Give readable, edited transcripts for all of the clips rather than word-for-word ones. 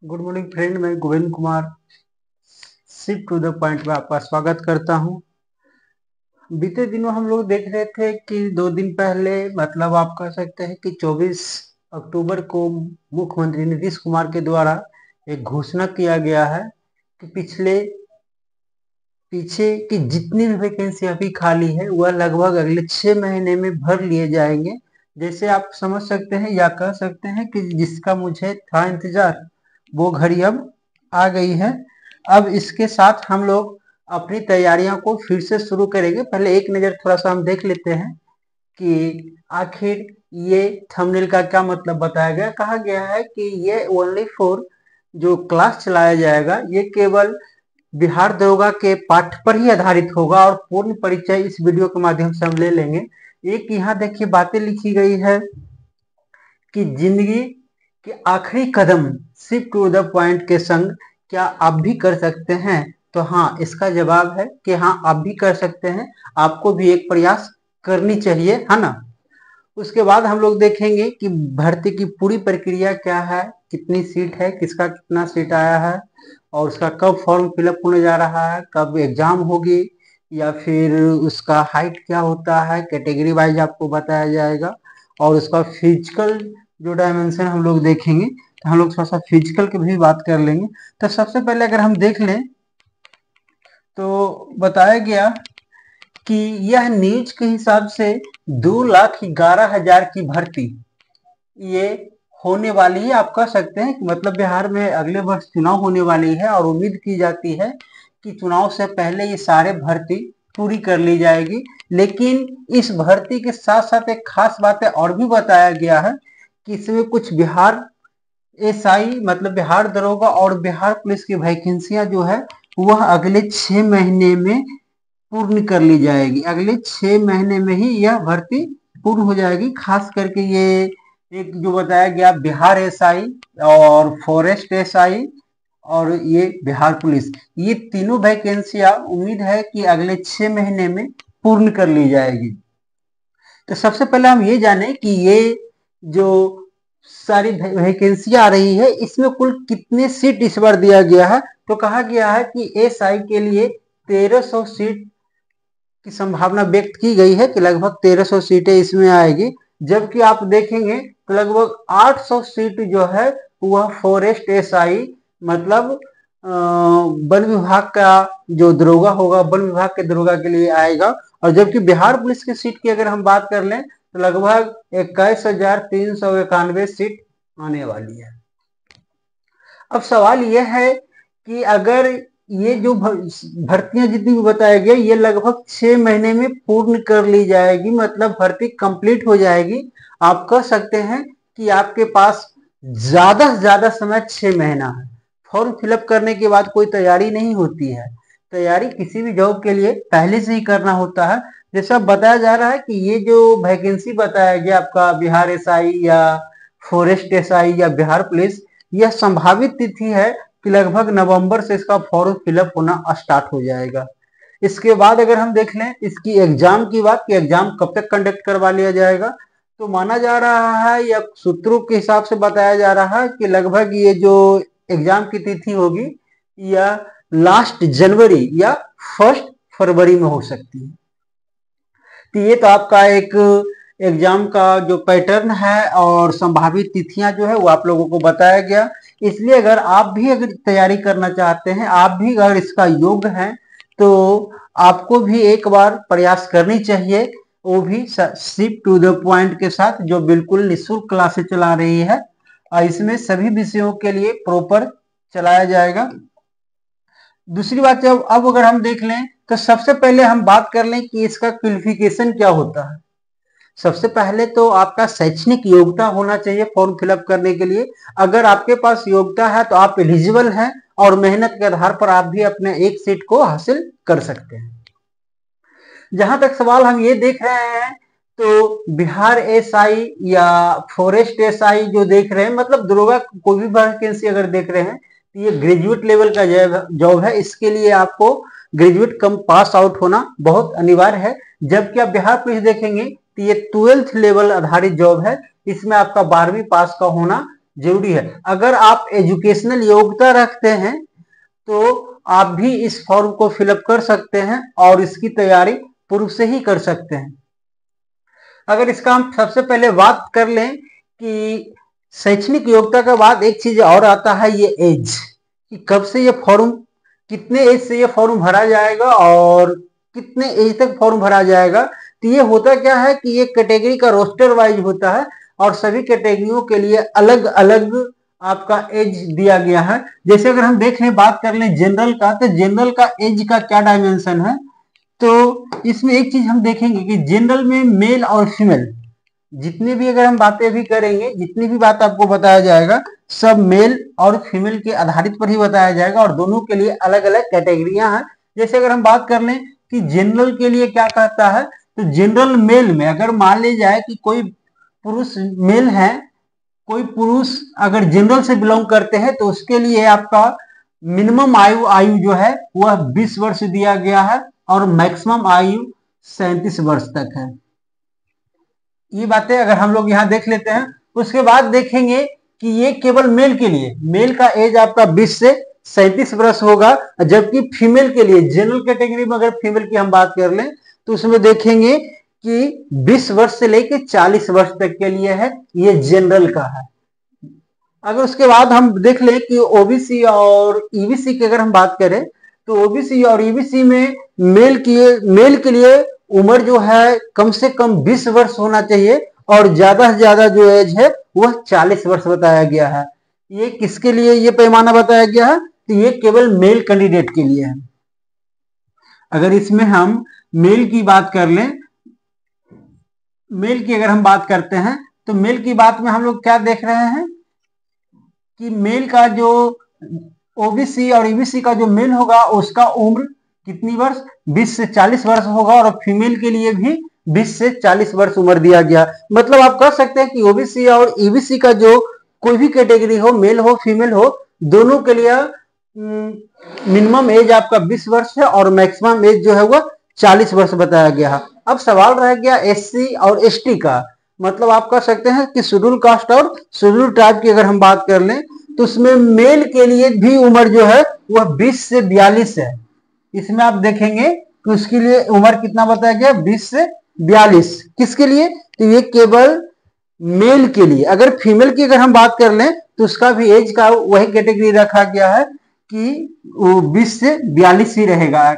Good morning friend, मैं Govind Kumar shift to the point में आपका स्वागत करता हूं। बीते दिनों हम लोग देख रहे थे कि 2 दिन पहले मतलब आप कह सकते हैं कि 24 अक्टूबर को मुख्यमंत्री नीतीश कुमार के द्वारा एक घोषणा किया गया है कि पीछे की जितनी भी वैकेंसी अभी खाली है वह लगभग अगले 6 महीने में भर लिए जाएंगे। जैसे आप समझ सकते हैं या कह सकते हैं कि जिसका मुझे था इंतजार वो घड़ी अब आ गई है। अब इसके साथ हम लोग अपनी तैयारियों को फिर से शुरू करेंगे। पहले एक नज़र थोड़ा सा हम देख लेते हैं कि आखिर ये थंबनेल का क्या मतलब बताया गया। कहा गया है कि ये ओनली फॉर जो क्लास चलाया जाएगा ये केवल बिहार दरोगा के पाठ पर ही आधारित होगा और पूर्ण परिचय इस वीडियो के माध्यम से हम ले लेंगे। एक यहाँ देखिए बातें लिखी गई है कि जिंदगी के आखिरी कदम शिफ्ट टू द पॉइंट के संग क्या आप भी कर सकते हैं। तो हाँ, इसका जवाब है कि हाँ, आप भी कर सकते हैं। आपको भी एक प्रयास करनी चाहिए, है ना। उसके बाद हम लोग देखेंगे कि भर्ती की पूरी प्रक्रिया क्या है, कितनी सीट है, किसका कितना सीट आया है और उसका कब फॉर्म फिलअप होने जा रहा है, कब एग्जाम होगी या फिर उसका हाइट क्या होता है, कैटेगरी वाइज आपको बताया जाएगा। और उसका फिजिकल जो डायमेंशन हम लोग देखेंगे, तो हम लोग थोड़ा सा फिजिकल की भी बात कर लेंगे। तो सबसे पहले अगर हम देख लें तो बताया गया कि यह न्यूज के हिसाब से 2,11,000 की भर्ती ये होने वाली है। आप कह सकते हैं कि मतलब बिहार में अगले वर्ष चुनाव होने वाली है और उम्मीद की जाती है कि चुनाव से पहले ये सारे भर्ती पूरी कर ली जाएगी। लेकिन इस भर्ती के साथ साथ एक खास बात है और भी बताया गया है कि इसमें कुछ बिहार एसआई मतलब बिहार दरोगा और बिहार पुलिस की वैकेंसियां जो है वह अगले 6 महीने में पूर्ण कर ली जाएगी। अगले 6 महीने में ही यह भर्ती पूर्ण हो जाएगी। खास करके ये एक जो बताया गया बिहार एसआई और फॉरेस्ट एसआई और ये बिहार पुलिस, ये तीनों वैकेंसियां उम्मीद है कि अगले 6 महीने में पूर्ण कर ली जाएगी। तो सबसे पहले हम ये जाने कि ये जो सारी वैकेंसियां आ रही है इसमें कुल कितने सीट इस बार दिया गया है। तो कहा गया है कि एसआई के लिए 1300 सीट की संभावना व्यक्त की गई है कि लगभग 1300 सीटें इसमें आएगी। जबकि आप देखेंगे तो लगभग 800 सीट जो है वह फॉरेस्ट एसआई मतलब वन विभाग का जो दरोगा होगा वन विभाग के दरोगा के लिए आएगा। और जबकि बिहार पुलिस की सीट की अगर हम बात कर लें तो लगभग 21,391 सीट आने वाली है। अब सवाल यह है कि अगर ये जो भर्तियां जितनी भी बताया गया ये लगभग 6 महीने में पूर्ण कर ली जाएगी, मतलब भर्ती कंप्लीट हो जाएगी। आप कह सकते हैं कि आपके पास ज्यादा से ज्यादा समय 6 महीना है। फॉर्म फिलअप करने के बाद कोई तैयारी नहीं होती है। तैयारी किसी भी जॉब के लिए पहले से ही करना होता है। जैसा बताया जा रहा है कि ये जो वैकेंसी बताया गया आपका बिहार एसआई या फॉरेस्ट एसआई या बिहार पुलिस, यह संभावित तिथि है कि लगभग नवंबर से इसका फॉर्म फिलअप होना स्टार्ट हो जाएगा। इसके बाद अगर हम देख लें इसकी एग्जाम की बात कि एग्जाम कब तक कंडक्ट करवा लिया जाएगा, तो माना जा रहा है या सूत्रों के हिसाब से बताया जा रहा है कि लगभग ये जो एग्जाम की तिथि होगी या लास्ट जनवरी या 1 फरवरी में हो सकती है। तो ये तो आपका एक एग्जाम का जो पैटर्न है और संभावित तिथियां जो है वो आप लोगों को बताया गया। इसलिए अगर आप भी अगर तैयारी करना चाहते हैं, आप भी अगर इसका योग्य हैं, तो आपको भी एक बार प्रयास करनी चाहिए, वो भी शिफ्ट टू द पॉइंट के साथ जो बिल्कुल निःशुल्क क्लासेस चला रही है और इसमें सभी विषयों के लिए प्रॉपर चलाया जाएगा। दूसरी बात जब अब अगर हम देख लें तो सबसे पहले हम बात कर लें कि इसका क्वालिफिकेशन क्या होता है। सबसे पहले तो आपका शैक्षणिक योग्यता होना चाहिए फॉर्म फिलअप करने के लिए। अगर आपके पास योग्यता है तो आप एलिजिबल हैं और मेहनत के आधार पर आप भी अपने एक सीट को हासिल कर सकते हैं। जहां तक सवाल हम ये देख रहे हैं तो बिहार एसआई या फॉरेस्ट एसआई जो देख रहे हैं मतलब दरोगा कोई भी वैकेंसी अगर देख रहे हैं तो ये ग्रेजुएट लेवल का जॉब है। इसके लिए आपको ग्रेजुएट कम पास आउट होना बहुत अनिवार्य है। जबकि आप बिहार पुलिस देखेंगे तो ये 12th लेवल आधारित जॉब है। इसमें आपका 12वीं पास का होना जरूरी है। अगर आप एजुकेशनल योग्यता रखते हैं तो आप भी इस फॉर्म को फिलअप कर सकते हैं और इसकी तैयारी पूर्व से ही कर सकते हैं। अगर इसका हम सबसे पहले बात कर लें कि शैक्षणिक योग्यता के बाद एक चीज और आता है, ये एज, कि कब से ये फॉर्म, कितने एज से ये फॉर्म भरा जाएगा और कितने एज तक फॉर्म भरा जाएगा। तो ये होता क्या है कि ये कैटेगरी का रोस्टर वाइज होता है और सभी कैटेगरियों के लिए अलग अलग आपका एज दिया गया है। जैसे अगर हम देख लें, बात कर लें जनरल का, तो जनरल का एज का क्या डायमेंशन है, तो इसमें एक चीज हम देखेंगे कि जनरल में मेल और फीमेल, जितने भी अगर हम बातें भी करेंगे, जितनी भी बात आपको बताया जाएगा, सब मेल और फीमेल के आधारित पर ही बताया जाएगा और दोनों के लिए अलग अलग कैटेगरियां हैं। जैसे अगर हम बात कर लें कि जनरल के लिए क्या कहता है, तो जनरल मेल में अगर मान ली जाए कि कोई पुरुष मेल है, कोई पुरुष अगर जनरल से बिलोंग करते हैं, तो उसके लिए आपका मिनिमम आयु जो है वह 20 वर्ष दिया गया है और मैक्सिमम आयु 37 वर्ष तक है। ये बातें अगर हम लोग यहाँ देख लेते हैं, उसके बाद देखेंगे कि ये केवल मेल के लिए, मेल का एज आपका 20 से 37 वर्ष होगा, जबकि फीमेल के लिए, जनरल कैटेगरी में अगर फीमेल की हम बात कर लें तो उसमें देखेंगे कि 20 वर्ष से लेकर 40 वर्ष तक के लिए है, ये जनरल का है। अगर उसके बाद हम देख लें कि ओबीसी और ईबीसी की अगर हम बात करें, तो ओबीसी और ईबीसी में मेल के लिए उम्र जो है कम से कम 20 वर्ष होना चाहिए और ज्यादा से ज्यादा जो एज है वह 40 वर्ष बताया गया है। ये किसके लिए ये पैमाना बताया गया है, तो ये केवल मेल कैंडिडेट के लिए है। अगर इसमें हम मेल की बात कर लें, मेल की अगर हम बात करते हैं, तो मेल की बात में हम लोग क्या देख रहे हैं कि मेल का जो ओबीसी और ईबीसी का जो मेल होगा उसका उम्र कितनी वर्ष, 20 से 40 वर्ष होगा और फीमेल के लिए भी 20 से 40 वर्ष उम्र दिया गया। मतलब आप कह सकते हैं कि ओबीसी और ईबीसी का जो कोई भी कैटेगरी हो, मेल हो फीमेल हो, दोनों के लिए मिनिमम एज आपका 20 वर्ष है और मैक्सिमम एज जो है वह 40 वर्ष बताया गया है। अब सवाल रह गया एससी और एसटी का, मतलब आप कह सकते हैं कि शेड्यूल कास्ट और शेड्यूल ट्राइब की अगर हम बात कर लें, तो उसमें मेल के लिए भी उम्र जो है वह 20 से 42 है। इसमें आप देखेंगे कि उसके लिए उम्र कितना बताया गया, 20 से 42। किसके लिए, तो ये केवल मेल के लिए। अगर फीमेल की अगर हम बात कर लें तो उसका भी एज का वही कैटेगरी रखा गया है कि वो 20 से 42 ही रहेगा।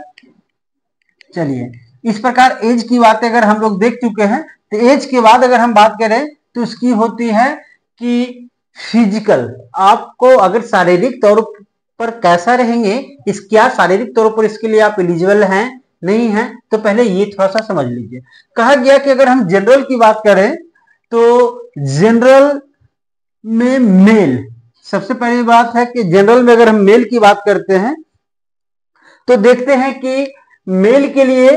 चलिए, इस प्रकार एज की बातें अगर हम लोग देख चुके हैं, तो एज के बाद अगर हम बात करें तो उसकी होती है कि फिजिकल, आपको अगर शारीरिक तौर पर कैसा रहेंगे, इस क्या शारीरिक तौर पर इसके लिए आप एलिजिबल हैं नहीं हैं, तो पहले ये थोड़ा सा समझ लीजिए। कहा गया कि अगर हम जनरल की बात करें तो जनरल में मेल, सबसे पहली बात है कि जनरल में अगर हम मेल की बात करते हैं तो देखते हैं कि मेल के लिए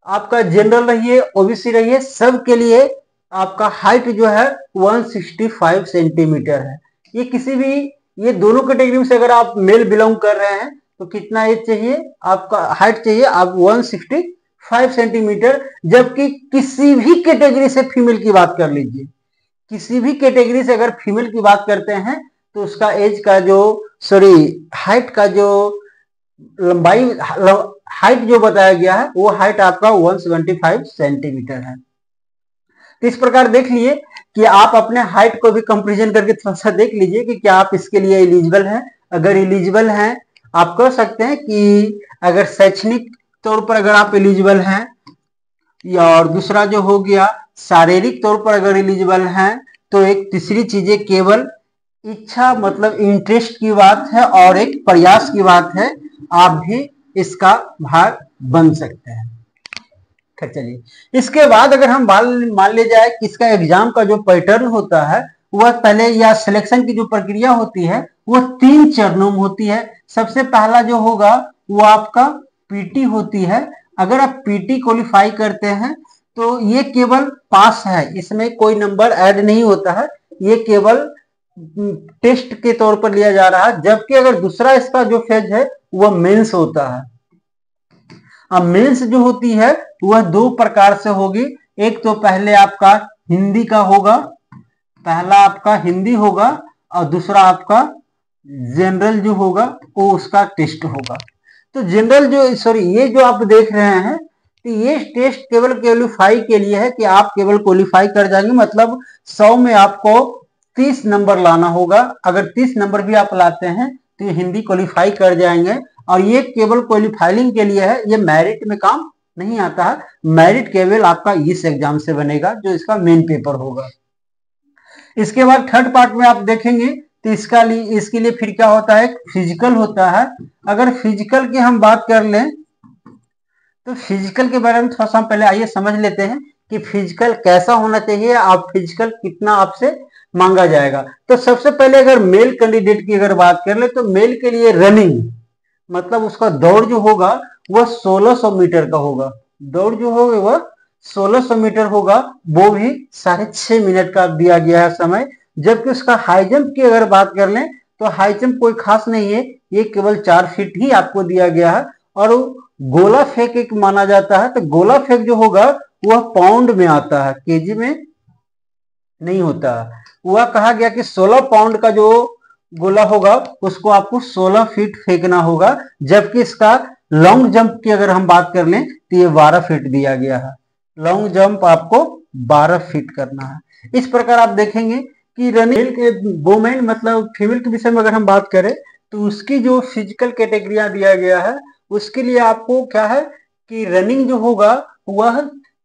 आपका जनरल रहिए ओबीसी रहिए, सब के लिए आपका हाइट जो है 165 सेंटीमीटर है। ये किसी भी, ये दोनों कैटेगरी से अगर आप मेल बिलोंग कर रहे हैं तो कितना एज चाहिए, आपका हाइट चाहिए आप 165 सेंटीमीटर। जबकि किसी भी कैटेगरी से फीमेल की बात कर लीजिए, किसी भी कैटेगरी से अगर फीमेल की बात करते हैं तो उसका एज का जो हाइट का जो लंबाई, हाइट जो बताया गया है वो हाइट आपका 175 सेंटीमीटर है। तो इस प्रकार देख लिए कि आप अपने हाइट को भी कंपैरिजन करके थोड़ा सा देख लीजिए कि क्या आप इसके लिए एलिजिबल हैं। अगर एलिजिबल हैं, आप कह सकते हैं कि अगर शैक्षणिक तौर पर अगर आप एलिजिबल हैं, या और दूसरा जो हो गया शारीरिक तौर पर अगर एलिजिबल हैं, तो एक तीसरी चीजें केवल इच्छा, मतलब इंटरेस्ट की बात है और एक प्रयास की बात है, आप भी इसका भाग बन सकते हैं। चलिए, इसके बाद अगर हम मान ले जाए कि इसका एग्जाम का जो पैटर्न होता है वह पहले, या सिलेक्शन की जो प्रक्रिया होती है वह 3 चरणों में होती है। सबसे पहला जो होगा वो आपका पीटी होती है। अगर आप पीटी क्वालिफाई करते हैं तो ये केवल पास है, इसमें कोई नंबर ऐड नहीं होता है, ये केवल टेस्ट के तौर पर लिया जा रहा है। जबकि अगर दूसरा इसका जो फेज है वह मेंस होता है। अब मेंस जो होती है वह 2 प्रकार से होगी। एक तो पहले आपका हिंदी का होगा, पहला आपका हिंदी होगा और दूसरा आपका जनरल जो होगा वो उसका टेस्ट होगा। तो जनरल जो सॉरी ये जो आप देख रहे हैं तो ये टेस्ट केवल क्वालिफाई के लिए है कि आप केवल क्वालिफाई कर जाएंगे, मतलब 100 में आपको 30 नंबर लाना होगा। अगर 30 नंबर भी आप लाते हैं तो ये हिंदी क्वालिफाई कर जाएंगे। और ये केवल क्वालिफाइंग के लिए है, ये मेरिट में काम नहीं आता है। मेरिट केवल आपका इस एग्जाम से बनेगा जो इसका मेन पेपर होगा। इसके बाद थर्ड पार्ट में आप देखेंगे तो इसके लिए फिर क्या होता है, फिजिकल होता है। अगर फिजिकल की हम बात कर लें तो फिजिकल के बारे में थोड़ा सा पहले आइए समझ लेते हैं कि फिजिकल कैसा होना चाहिए, आप फिजिकल कितना आपसे मांगा जाएगा। तो सबसे पहले अगर मेल कैंडिडेट की अगर बात कर ले तो मेल के लिए रनिंग मतलब उसका दौड़ जो होगा वह 1600 मीटर का होगा। दौड़ जो होगा वह 1600 मीटर होगा, वो भी 6.5 मिनट का दिया गया है समय। जबकि उसका हाई जंप की अगर बात कर लें तो हाई जंप कोई खास नहीं है, ये केवल 4 फीट ही आपको दिया गया है। और गोला फेंक एक माना जाता है, तो गोला फेंक जो होगा वह पाउंड में आता है, केजी में नहीं होता। वह कहा गया कि 16 पाउंड का जो गोला होगा उसको आपको 16 फीट फेंकना होगा। जबकि इसका लॉन्ग जंप की अगर हम बात कर लें तो ये 12 फीट दिया गया है। लॉन्ग जंप आपको 12 फीट करना है। इस प्रकार आप देखेंगे कि रनिंग के वुमेन मतलब फीमेल के विषय में अगर हम बात करें तो उसकी जो फिजिकल कैटेगरियां दिया गया है उसके लिए आपको क्या है कि रनिंग जो होगा वह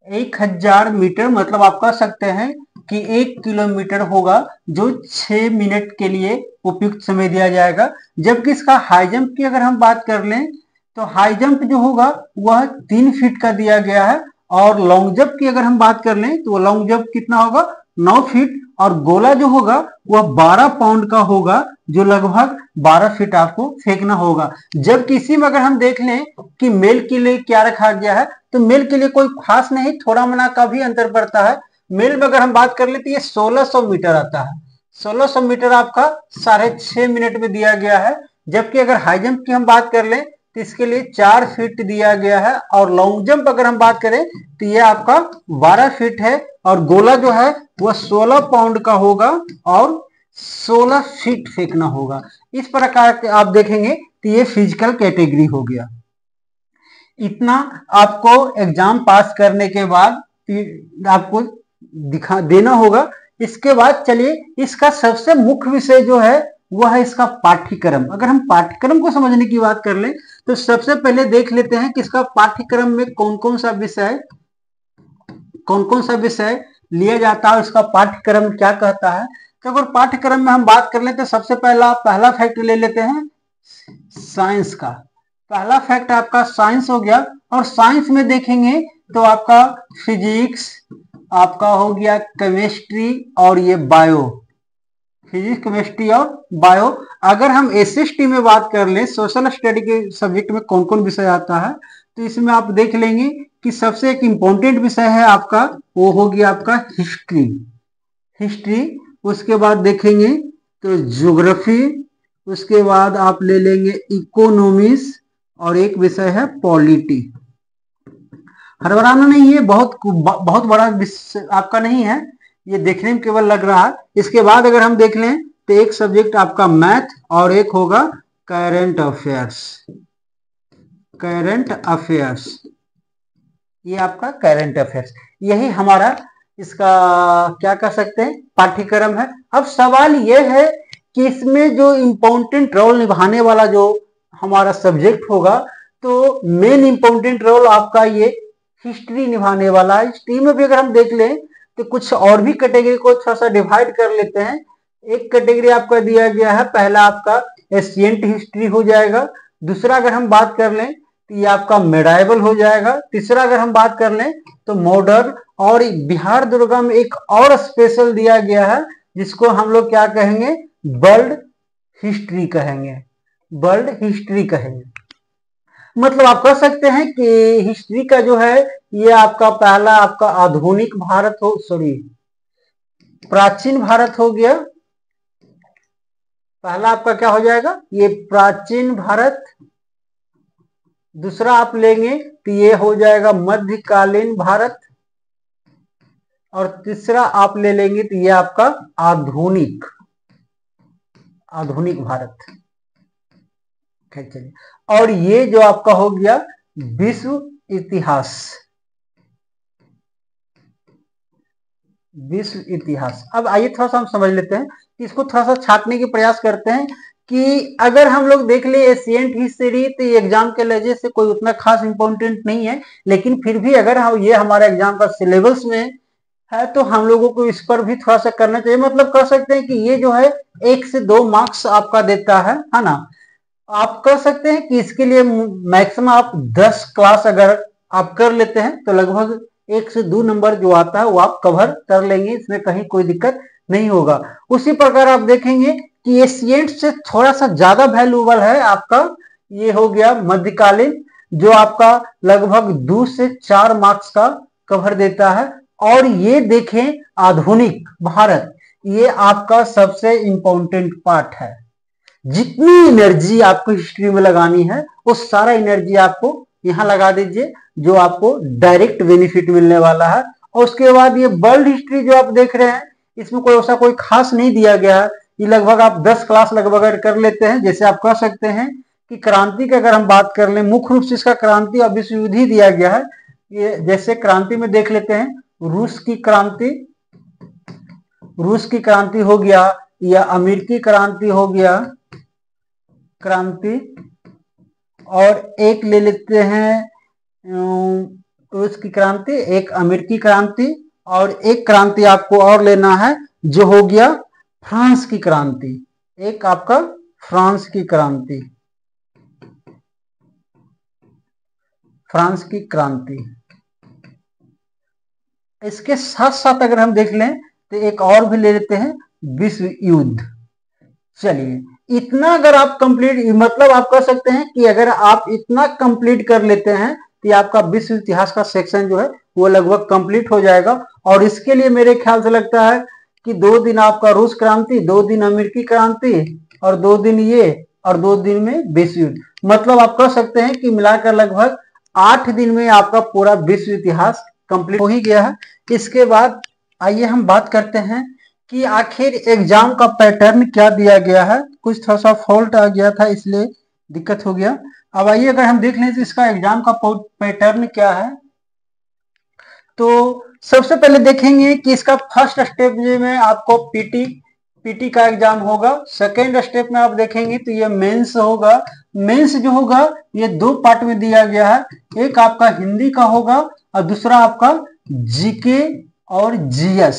1000 मीटर मतलब आप कह सकते हैं कि 1 किलोमीटर होगा, जो 6 मिनट के लिए उपयुक्त समय दिया जाएगा। जबकि इसका हाई जंप की अगर हम बात कर लें तो हाई जंप जो होगा वह 3 फीट का दिया गया है। और लॉन्ग जंप की अगर हम बात कर लें तो लॉन्ग जंप कितना होगा 9 फीट। और गोला जो होगा वह 12 पाउंड का होगा, जो लगभग 12 फीट आपको फेंकना होगा। जबकि इसी में अगर हम देख लें कि मेल के लिए क्या रखा गया है तो मेल के लिए कोई खास नहीं, थोड़ा मना का भी अंतर पड़ता है। मेल में अगर हम बात कर ले तो ये 1600 मीटर आता है। 1600 मीटर आपका 6.5 मिनट में दिया गया है। जबकि अगर हाई जंप की हम बात कर ले तो इसके लिए 4 फीट दिया गया है। और लॉन्ग जंप अगर हम बात करें तो ये आपका 12 फीट है। और गोला जो है वह 16 पाउंड का होगा और 16 फीट फेंकना होगा। इस प्रकार के आप देखेंगे तो ये फिजिकल कैटेगरी हो गया। इतना आपको एग्जाम पास करने के बाद आपको दिखा देना होगा। इसके बाद चलिए इसका सबसे मुख्य विषय जो है वह है इसका पाठ्यक्रम। अगर हम पाठ्यक्रम को समझने की बात कर ले तो सबसे पहले देख लेते हैं कि इसका पाठ्यक्रम में कौन कौन सा विषय लिया जाता है, उसका पाठ्यक्रम क्या कहता है। तो अगर पाठ्यक्रम में हम बात कर ले तो सबसे पहला फैक्ट ले लेते हैं साइंस का। पहला फैक्ट आपका साइंस हो गया। और साइंस में देखेंगे तो आपका फिजिक्स, आपका हो गया केमिस्ट्री और ये बायो, फिजिक्स केमिस्ट्री और बायो। अगर हम एसएसटी में बात कर ले सोशल स्टडी के सब्जेक्ट में कौन कौन विषय आता है तो इसमें आप देख लेंगे कि सबसे एक इम्पोर्टेंट विषय है आपका वो हो गया आपका हिस्ट्री। उसके बाद देखेंगे तो ज्योग्राफी, उसके बाद आप ले लेंगे इकोनॉमिक्स और एक विषय है पॉलिटी। हड़बड़ाना नहीं है, बहुत बड़ा विषय आपका नहीं है, ये देखने में केवल लग रहा है। इसके बाद अगर हम देख लें तो एक सब्जेक्ट आपका मैथ और एक होगा करंट अफेयर्स। ये आपका करंट अफेयर्स, यही हमारा इसका क्या कह सकते हैं पाठ्यक्रम है। अब सवाल यह है कि इसमें जो इम्पोर्टेंट रोल निभाने वाला जो हमारा सब्जेक्ट होगा तो मेन इम्पोर्टेंट रोल आपका ये हिस्ट्री निभाने वाला है। हिस्ट्री में भी अगर हम देख लें तो कुछ और भी कैटेगरी को थोड़ा सा डिवाइड कर लेते हैं। एक कैटेगरी आपका दिया गया है, पहला आपका एशियंट हिस्ट्री हो जाएगा। दूसरा अगर हम बात कर लें तो ये आपका मेडाइवल हो जाएगा। तीसरा अगर हम बात कर लें तो मॉडर्न। और बिहार दुर्गा में एक और स्पेशल दिया गया है जिसको हम लोग क्या कहेंगे वर्ल्ड हिस्ट्री कहेंगे। मतलब आप कह सकते हैं कि हिस्ट्री का जो है ये आपका पहला आपका आधुनिक भारत प्राचीन भारत हो गया। पहला आपका क्या हो जाएगा ये प्राचीन भारत। दूसरा आप लेंगे तो ये हो जाएगा मध्यकालीन भारत। और तीसरा आप ले लेंगे तो ये आपका आधुनिक आधुनिक भारत। खैर चलिए, और ये जो आपका हो गया विश्व इतिहास। विश्व इतिहास। अब आइए थोड़ा सा हम समझ लेते हैं, इसको थोड़ा सा छाटने की प्रयास करते हैं कि अगर हम लोग देख ले एशियंट हिस्ट्री तो ये एग्जाम के वजह से कोई उतना खास इंपॉर्टेंट नहीं है, लेकिन फिर भी अगर हम ये हमारा एग्जाम का सिलेबस में है तो हम लोगों को इस पर भी थोड़ा सा करना चाहिए। मतलब कर सकते हैं कि ये जो है 1 से 2 मार्क्स आपका देता है ना। आप कर सकते हैं कि इसके लिए मैक्सिमम आप 10 क्लास अगर आप कर लेते हैं तो लगभग 1 से 2 नंबर जो आता है वो आप कवर कर लेंगे, इसमें कहीं कोई दिक्कत नहीं होगा। उसी प्रकार आप देखेंगे कि एशियंट से थोड़ा सा ज्यादा वैल्यूएबल है आपका ये हो गया मध्यकालीन, जो आपका लगभग 2 से 4 मार्क्स का कवर देता है। और ये देखें आधुनिक भारत, ये आपका सबसे इंपॉर्टेंट पार्ट है। जितनी एनर्जी आपको हिस्ट्री में लगानी है वो सारा एनर्जी आपको यहां लगा दीजिए, जो आपको डायरेक्ट बेनिफिट मिलने वाला है। और उसके बाद ये वर्ल्ड हिस्ट्री जो आप देख रहे हैं, इसमें कोई ऐसा कोई खास नहीं दिया गया है। ये लगभग आप 10 क्लास लगभग कर लेते हैं। जैसे आप कह सकते हैं कि क्रांति की अगर हम बात कर लें, मुख्य रूप से इसका क्रांति और विश्व युद्ध ही दिया गया है। ये जैसे क्रांति में देख लेते हैं, रूस की क्रांति, रूस की क्रांति हो गया, या अमेरिकी क्रांति हो गया क्रांति, और एक ले लेते हैं रूस की क्रांति, एक अमेरिकी क्रांति, और एक क्रांति आपको और लेना है जो हो गया फ्रांस की क्रांति। एक आपका फ्रांस की क्रांति, फ्रांस की क्रांति। इसके साथ साथ अगर हम देख लें तो एक और भी ले लेते हैं विश्व युद्ध। चलिए, इतना अगर आप कंप्लीट, मतलब आप कह सकते हैं कि अगर आप इतना कंप्लीट कर लेते हैं तो आपका विश्व इतिहास का सेक्शन जो है वो लगभग कंप्लीट हो जाएगा। और इसके लिए मेरे ख्याल से लगता है कि 2 दिन आपका रूस क्रांति, 2 दिन अमेरिकी क्रांति, और 2 दिन ये, और 2 दिन में विश्व युद्ध। मतलब आप कह सकते हैं कि मिलाकर लगभग 8 दिन में आपका पूरा विश्व इतिहास कंप्लीट हो ही गया है। इसके बाद आइए हम बात करते हैं कि आखिर एग्जाम का पैटर्न क्या दिया गया है। कुछ थोड़ा सा फॉल्ट आ गया था इसलिए दिक्कत हो गया। अब आइए अगर हम देख लें तो इसका एग्जाम का पैटर्न क्या है। तो सबसे पहले देखेंगे कि इसका फर्स्ट स्टेप में आपको पीटी का एग्जाम होगा। सेकेंड स्टेप में आप देखेंगे तो ये मेंस होगा। मेंस जो होगा ये 2 पार्ट में दिया गया है, एक आपका हिंदी का होगा और दूसरा आपका जीके और जीएस,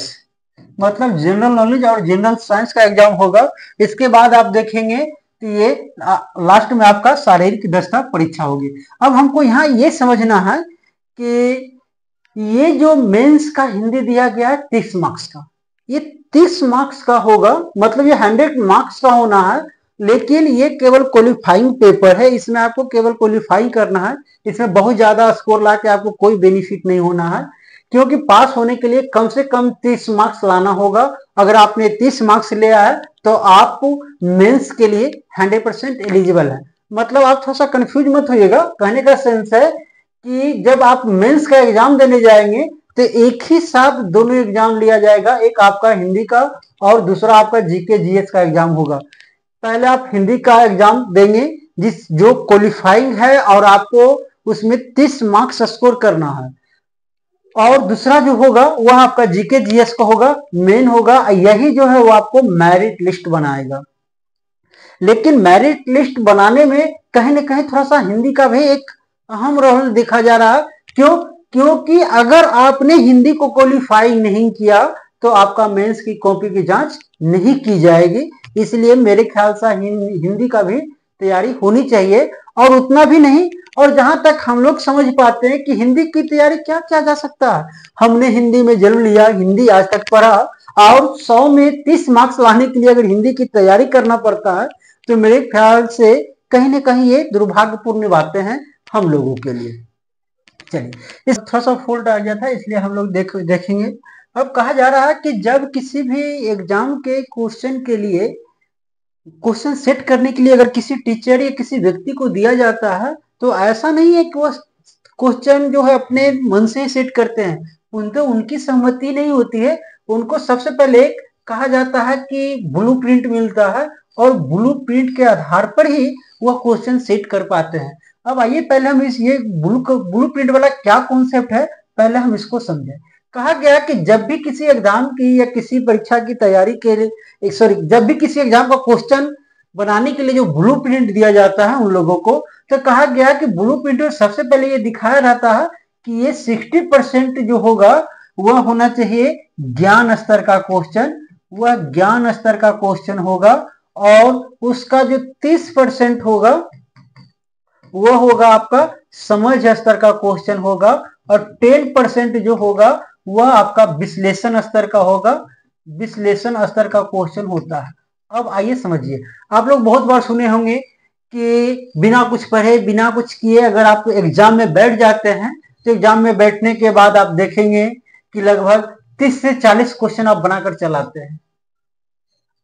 मतलब जनरल नॉलेज और जनरल साइंस का एग्जाम होगा। इसके बाद आप देखेंगे तो ये लास्ट में आपका शारीरिक दक्षता परीक्षा होगी। अब हमको यहाँ ये समझना है कि ये जो मेंस का हिंदी दिया गया है 30 मार्क्स का, ये 30 मार्क्स का होगा, मतलब ये 100 मार्क्स का होना है। लेकिन ये केवल क्वालिफाइंग पेपर है, इसमें आपको केवल क्वालिफाई करना है। इसमें बहुत ज्यादा स्कोर ला के आपको कोई बेनिफिट नहीं होना है, क्योंकि पास होने के लिए कम से कम 30 मार्क्स लाना होगा। अगर आपने 30 मार्क्स ले आया तो आप मेंस के लिए 100% एलिजिबल है। मतलब आप थोड़ा सा कंफ्यूज मत होइएगा। कहने का सेंस है कि जब आप मेंस का एग्जाम देने जाएंगे तो एक ही साथ दोनों एग्जाम लिया जाएगा, एक आपका हिंदी का और दूसरा आपका जीके जीएस का एग्जाम होगा। पहले आप हिंदी का एग्जाम देंगे जो क्वालिफाइंग है और आपको उसमें 30 मार्क्स स्कोर करना है, और दूसरा जो होगा वह आपका जीके जीएस का होगा, मेन होगा। यही जो है वो आपको मेरिट लिस्ट बनाएगा। लेकिन मेरिट लिस्ट बनाने में कहीं ना कहीं थोड़ा सा हिंदी का भी एक अहम रोल देखा जा रहा है। क्यों? क्योंकि अगर आपने हिंदी को क्वालिफाई नहीं किया तो आपका मेंस की कॉपी की जांच नहीं की जाएगी। इसलिए मेरे ख्याल से हिंदी का भी तैयारी होनी चाहिए, और उतना भी नहीं। और जहां तक हम लोग समझ पाते हैं कि हिंदी की तैयारी क्या किया जा सकता है, हमने हिंदी में जन्म लिया, हिंदी आज तक पढ़ा, और 100 में 30 मार्क्स लाने के लिए अगर हिंदी की तैयारी करना पड़ता है तो मेरे ख्याल से कहीं ना कहीं ये दुर्भाग्यपूर्ण बातें हैं हम लोगों के लिए। चलिए, इस थोड़ा सा फॉल्ट आ गया था इसलिए हम लोग देखेंगे। अब कहा जा रहा है कि जब किसी भी एग्जाम के क्वेश्चन के लिए, क्वेश्चन सेट करने के लिए अगर किसी टीचर या किसी व्यक्ति को दिया जाता है तो ऐसा नहीं है कि वो क्वेश्चन जो है अपने मन से ही सेट करते हैं, उनकी सहमति नहीं होती है। उनको सबसे पहले कहा जाता है कि ब्लूप्रिंट मिलता है, और ब्लूप्रिंट के आधार पर ही वह क्वेश्चन सेट कर पाते हैं। अब आइए पहले हम इस ये ब्लूप्रिंट वाला क्या कॉन्सेप्ट है, पहले हम इसको समझें। कहा गया कि जब भी किसी एग्जाम की या किसी परीक्षा की तैयारी के लिए, सॉरी, जब भी किसी एग्जाम का क्वेश्चन बनाने के लिए जो ब्लूप्रिंट दिया जाता है उन लोगों को, तो कहा गया कि ब्लूप्रिंट में सबसे पहले ये दिखाया रहता है कि ये 60% जो होगा वह होना चाहिए ज्ञान स्तर का क्वेश्चन, वह ज्ञान स्तर का क्वेश्चन होगा, और उसका जो 30% होगा वह होगा आपका समझ स्तर का क्वेश्चन होगा, और 10% जो होगा वह आपका विश्लेषण स्तर का होगा, विश्लेषण स्तर का क्वेश्चन होता है। अब आइए समझिए, आप लोग बहुत बार सुने होंगे कि बिना कुछ पढ़े बिना कुछ किए अगर आप एग्जाम में बैठ जाते हैं तो एग्जाम में बैठने के बाद आप देखेंगे कि लगभग 30 से 40 क्वेश्चन आप बनाकर चलाते हैं।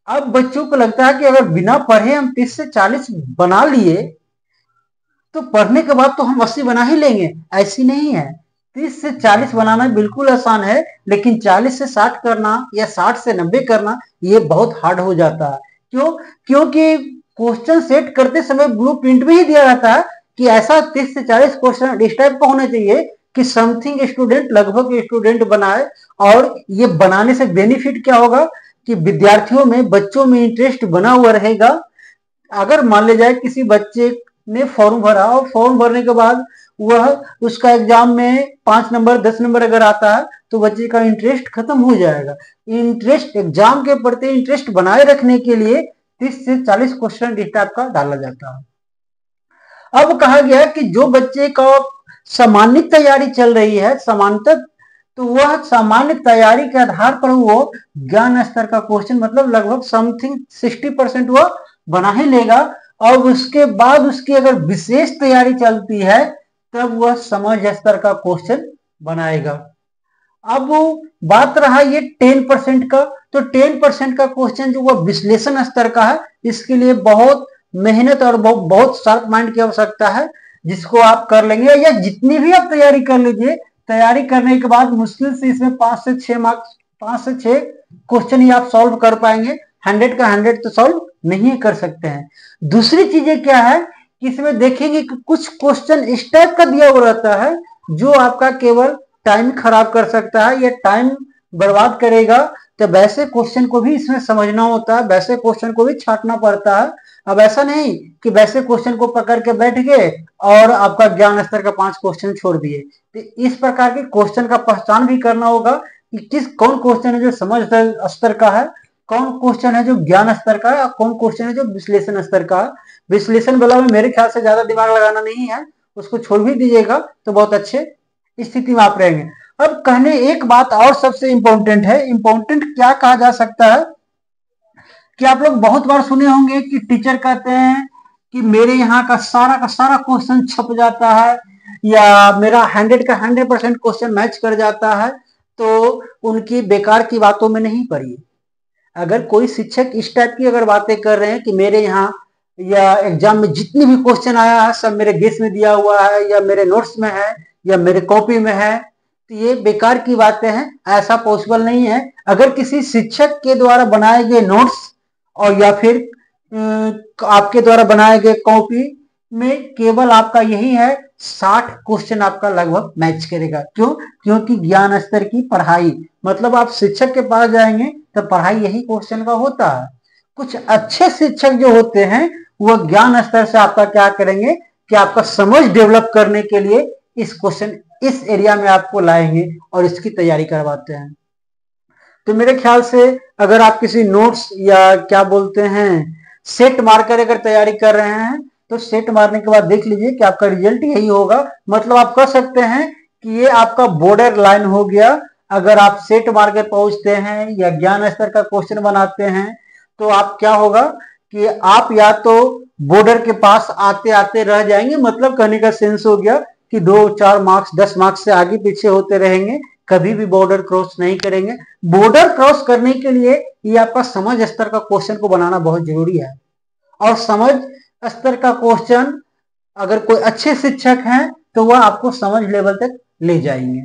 अब बच्चों को लगता है कि अगर बिना पढ़े हम 30 से 40 बना लिए तो पढ़ने के बाद तो हम 80 बना ही लेंगे। ऐसी नहीं है, 30 से 40 बनाना बिल्कुल आसान है, लेकिन 40 से 60 करना या 60 से 90 करना ये बहुत हार्ड हो जाता है। क्यों? क्योंकि क्वेश्चन सेट करते समय ब्लूप्रिंट में ही दिया रहता है कि ऐसा 30 से 40 क्वेश्चन इस टाइप का होना चाहिए कि समथिंग स्टूडेंट, लगभग स्टूडेंट बनाए। और ये बनाने से बेनिफिट क्या होगा कि विद्यार्थियों में, बच्चों में इंटरेस्ट बना हुआ रहेगा। अगर मान ले जाए किसी बच्चे ने फॉर्म भरा और फॉर्म भरने के बाद वह उसका एग्जाम में 5 नंबर 10 नंबर अगर आता है तो बच्चे का इंटरेस्ट खत्म हो जाएगा। इंटरेस्ट, एग्जाम के प्रति इंटरेस्ट बनाए रखने के लिए 30 से 40 क्वेश्चन इस टाइप का डाला जाता है। अब कहा गया कि जो बच्चे का सामान्य तैयारी चल रही है, समांतर, तो वह सामान्य तैयारी के आधार पर वो ज्ञान स्तर का क्वेश्चन, मतलब लगभग समथिंग 60% वह बना ही लेगा। और उसके बाद उसकी अगर विशेष तैयारी चलती है तब वह समझ स्तर का क्वेश्चन बनाएगा। अब वो बात रहा ये 10% का, तो 10% का क्वेश्चन जो वह विश्लेषण स्तर का है, इसके लिए बहुत मेहनत और बहुत शार्प माइंड की आवश्यकता है, जिसको आप कर लेंगे। या जितनी भी आप तैयारी कर लीजिए, तैयारी करने के बाद मुश्किल से इसमें 5 से 6 मार्क्स, 5 से 6 क्वेश्चन ही आप सॉल्व कर पाएंगे। 100 का 100 तो सॉल्व नहीं कर सकते हैं। दूसरी चीजें क्या है कि इसमें देखेंगे कि कुछ क्वेश्चन इस टाइप का दिया हुआ रहता है जो आपका केवल टाइम खराब कर सकता है या टाइम बर्बाद करेगा। तो वैसे क्वेश्चन को भी इसमें समझना होता है, वैसे क्वेश्चन को भी छांटना पड़ता है। अब ऐसा नहीं कि वैसे क्वेश्चन को पकड़ के बैठ गए और आपका ज्ञान स्तर का 5 क्वेश्चन छोड़ दिए। तो इस प्रकार के क्वेश्चन का पहचान भी करना होगा कि कौन क्वेश्चन है जो समझ स्तर का है, कौन क्वेश्चन है जो ज्ञान स्तर का है, और कौन क्वेश्चन है जो विश्लेषण स्तर का है। विश्लेषण वाला में मेरे ख्याल से ज्यादा दिमाग लगाना नहीं है, उसको छोड़ भी दीजिएगा तो बहुत अच्छे स्थिति में आप रहेंगे। अब कहने एक बात और सबसे इंपॉर्टेंट है, इंपॉर्टेंट क्या कहा जा सकता है कि आप लोग बहुत बार सुने होंगे कि टीचर कहते हैं कि मेरे यहाँ का सारा क्वेश्चन छप जाता है, या मेरा 100 का 100% क्वेश्चन मैच कर जाता है। तो उनकी बेकार की बातों में नहीं पड़िए। अगर कोई शिक्षक इस टाइप की अगर बातें कर रहे हैं कि मेरे यहाँ या एग्जाम में जितनी भी क्वेश्चन आया है सब मेरे गेस में दिया हुआ है, या मेरे नोट्स में है, या मेरे कॉपी में है, तो ये बेकार की बातें हैं, ऐसा पॉसिबल नहीं है। अगर किसी शिक्षक के द्वारा बनाए गए नोट्स और या फिर आपके द्वारा बनाए गए कॉपी में केवल आपका यही है 60 क्वेश्चन आपका लगभग मैच करेगा। क्यों? क्योंकि ज्ञान स्तर की पढ़ाई, मतलब आप शिक्षक के पास जाएंगे तो पढ़ाई यही क्वेश्चन का होता है। कुछ अच्छे शिक्षक जो होते हैं वह ज्ञान स्तर से आपका क्या करेंगे कि आपका समझ डेवलप करने के लिए इस क्वेश्चन, इस एरिया में आपको लाएंगे और इसकी तैयारी करवाते हैं। तो मेरे ख्याल से अगर आप किसी नोट्स या क्या बोलते हैं सेट मारकर अगर तैयारी कर रहे हैं तो सेट मारने के बाद देख लीजिए कि आपका रिजल्ट यही होगा। मतलब आप कह सकते हैं कि ये आपका बॉर्डर लाइन हो गया। अगर आप सेट मार के पहुंचते हैं या ज्ञान स्तर का क्वेश्चन बनाते हैं तो आप क्या होगा कि आप या तो बॉर्डर के पास आते आते रह जाएंगे, मतलब कहने का सेंस हो गया कि 2-4 मार्क्स 10 मार्क्स से आगे पीछे होते रहेंगे, कभी भी बॉर्डर क्रॉस नहीं करेंगे। बॉर्डर क्रॉस करने के लिए ये आपका समझ स्तर का क्वेश्चन को बनाना बहुत जरूरी है। और समझ स्तर का क्वेश्चन अगर कोई अच्छे शिक्षक हैं तो वह आपको समझ लेवल तक ले जाएंगे।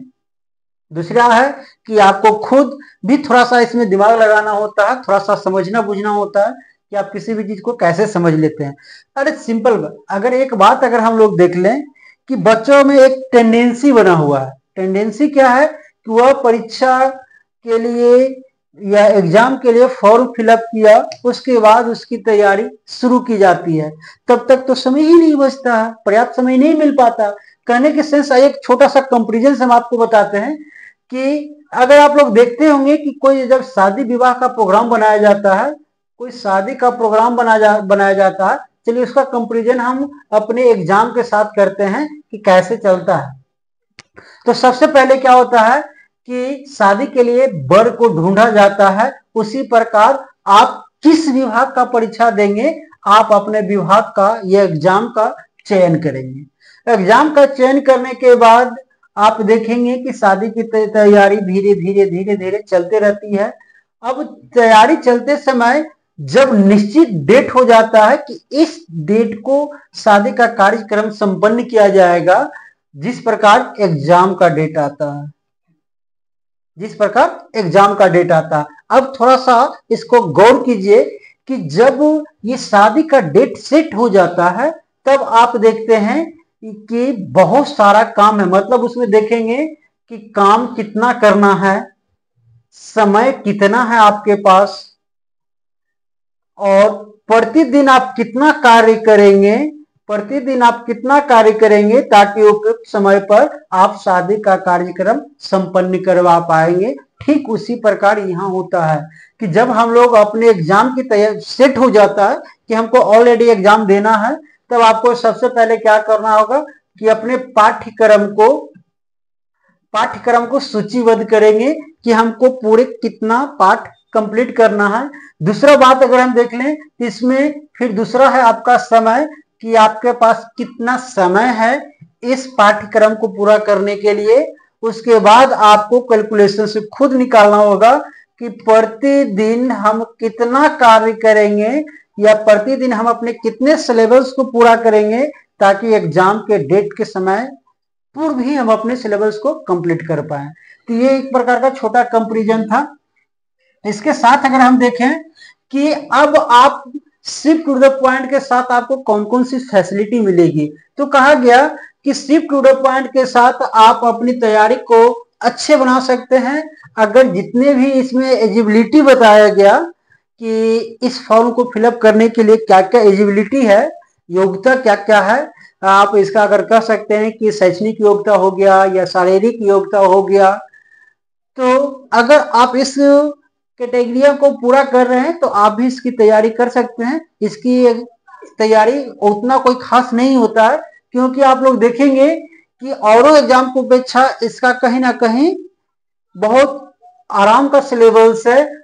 दूसरा है कि आपको खुद भी थोड़ा सा इसमें दिमाग लगाना होता है, थोड़ा सा समझना बुझना होता है कि आप किसी भी चीज को कैसे समझ लेते हैं। अरे सिंपल, अगर एक बात अगर हम लोग देख लें कि बच्चों में एक टेंडेंसी बना हुआ है। टेंडेंसी क्या है कि वह परीक्षा के लिए या एग्जाम के लिए फॉर्म फिलअप किया, उसके बाद उसकी तैयारी शुरू की जाती है, तब तक तो समय ही नहीं बचता है, पर्याप्त समय नहीं मिल पाता। कहने के सेंस एक छोटा सा कंपेरिजन हम आपको बताते हैं कि अगर आप लोग देखते होंगे कि कोई जब शादी विवाह का प्रोग्राम बनाया जाता है, कोई शादी का प्रोग्राम बनाया जाता है, चलिए उसका कंपेरिजन हम अपने एग्जाम के साथ करते हैं कि कैसे चलता है। तो सबसे पहले क्या होता है कि शादी के लिए वर को ढूंढा जाता है, उसी प्रकार आप किस विभाग का परीक्षा देंगे, आप अपने विभाग का ये एग्जाम का चयन करेंगे। एग्जाम का चयन करने के बाद आप देखेंगे कि शादी की तैयारी धीरे धीरे धीरे धीरे चलते रहती है। अब तैयारी चलते समय जब निश्चित डेट हो जाता है कि इस डेट को शादी का कार्यक्रम संपन्न किया जाएगा, जिस प्रकार एग्जाम का डेट आता है, जिस प्रकार एग्जाम का डेट आता है। अब थोड़ा सा इसको गौर कीजिए कि जब ये शादी का डेट सेट हो जाता है, तब आप देखते हैं कि बहुत सारा काम है। मतलब उसमें देखेंगे कि काम कितना करना है, समय कितना है आपके पास, और प्रतिदिन आप कितना कार्य करेंगे, प्रतिदिन आप कितना कार्य करेंगे ताकि उपयुक्त समय पर आप शादी का कार्यक्रम संपन्न करवा पाएंगे। ठीक उसी प्रकार यहाँ होता है कि जब हम लोग अपने एग्जाम की तैयारी सेट हो जाता है कि हमको ऑलरेडी एग्जाम देना है, तब आपको सबसे पहले क्या करना होगा कि अपने पाठ्यक्रम को सूचीबद्ध करेंगे कि हमको पूरे कितना पाठ कंप्लीट करना है। दूसरा बात अगर हम देख लें, इसमें फिर दूसरा है आपका समय, कि आपके पास कितना समय है इस पाठ्यक्रम को पूरा करने के लिए। उसके बाद आपको कैलकुलेशन से खुद निकालना होगा कि प्रतिदिन हम कितना कार्य करेंगे या प्रतिदिन हम अपने कितने सिलेबस को पूरा करेंगे ताकि एग्जाम के डेट के समय पूर्व ही हम अपने सिलेबस को कंप्लीट कर पाए। तो ये एक प्रकार का छोटा कंपैरिजन था। इसके साथ अगर हम देखें कि अब आप शिफ्ट टू द पॉइंट के साथ आपको कौन कौन सी फैसिलिटी मिलेगी, तो कहा गया कि शिफ्ट टू द पॉइंट के साथ आप अपनी तैयारी को अच्छे बना सकते हैं। अगर जितने भी इसमें एलिजिबिलिटी बताया गया कि इस फॉर्म को फिलअप करने के लिए क्या क्या एलिजिबिलिटी है, योग्यता क्या क्या है, आप इसका अगर कह सकते हैं कि शैक्षणिक योग्यता हो गया या शारीरिक योग्यता हो गया, तो अगर आप इस कैटेगरिया को पूरा कर रहे हैं तो आप भी इसकी तैयारी कर सकते हैं। इसकी तैयारी उतना कोई खास नहीं होता है, क्योंकि आप लोग देखेंगे कि औरों एग्जाम की अपेक्षा इसका कहीं ना कहीं बहुत आराम का सिलेबस है।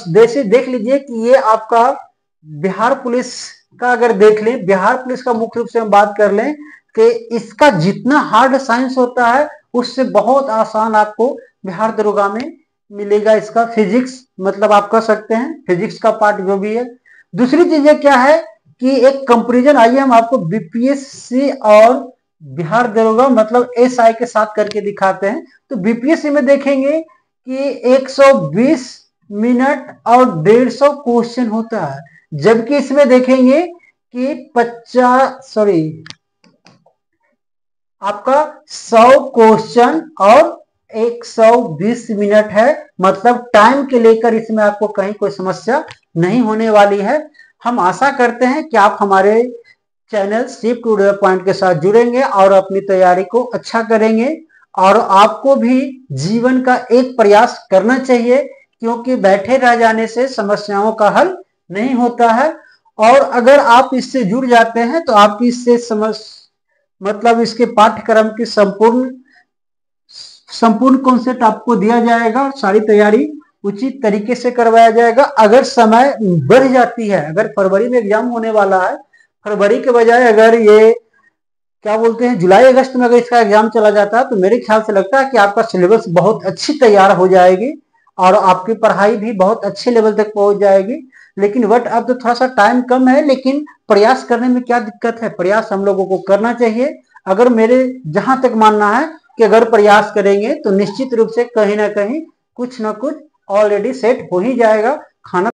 जैसे देख लीजिए कि ये आपका बिहार पुलिस का अगर देख लें, बिहार पुलिस का मुख्य रूप से हम बात कर लें कि इसका जितना हार्ड साइंस होता है उससे बहुत आसान आपको बिहार दरोगा में मिलेगा। इसका फिजिक्स, मतलब आप कह सकते हैं फिजिक्स का पार्ट जो भी है। दूसरी चीजें क्या है कि एक कंपैरिजन आइए हम आपको बीपीएससी और बिहार दरोगा मतलब एसआई के साथ करके दिखाते हैं। तो बीपीएससी में देखेंगे कि 120 मिनट और 150 क्वेश्चन होता है, जबकि इसमें देखेंगे कि 100 क्वेश्चन और 120 मिनट है। मतलब टाइम के लेकर इसमें आपको कहीं कोई समस्या नहीं होने वाली है। हम आशा करते हैं कि आप हमारे channel shift to the point के साथ जुड़ेंगे और अपनी तैयारी को अच्छा करेंगे। और आपको भी जीवन का एक प्रयास करना चाहिए, क्योंकि बैठे रह जाने से समस्याओं का हल नहीं होता है। और अगर आप इससे जुड़ जाते हैं तो आपकी इससे मतलब इसके पाठ्यक्रम की संपूर्ण कॉन्सेप्ट आपको दिया जाएगा, सारी तैयारी उचित तरीके से करवाया जाएगा। अगर समय बढ़ जाती है, अगर फरवरी में एग्जाम होने वाला है, फरवरी के बजाय अगर ये क्या बोलते हैं जुलाई अगस्त में अगर इसका एग्जाम चला जाता है, तो मेरे ख्याल से लगता है कि आपका सिलेबस बहुत अच्छी तैयार हो जाएगी और आपकी पढ़ाई भी बहुत अच्छे लेवल तक पहुंच जाएगी। लेकिन अब तो थोड़ा सा टाइम कम है, लेकिन प्रयास करने में क्या दिक्कत है, प्रयास हम लोगों को करना चाहिए। अगर मेरे जहां तक मानना है कि अगर प्रयास करेंगे तो निश्चित रूप से कहीं ना कहीं कुछ ना कुछ ऑलरेडी सेट हो ही जाएगा। खाना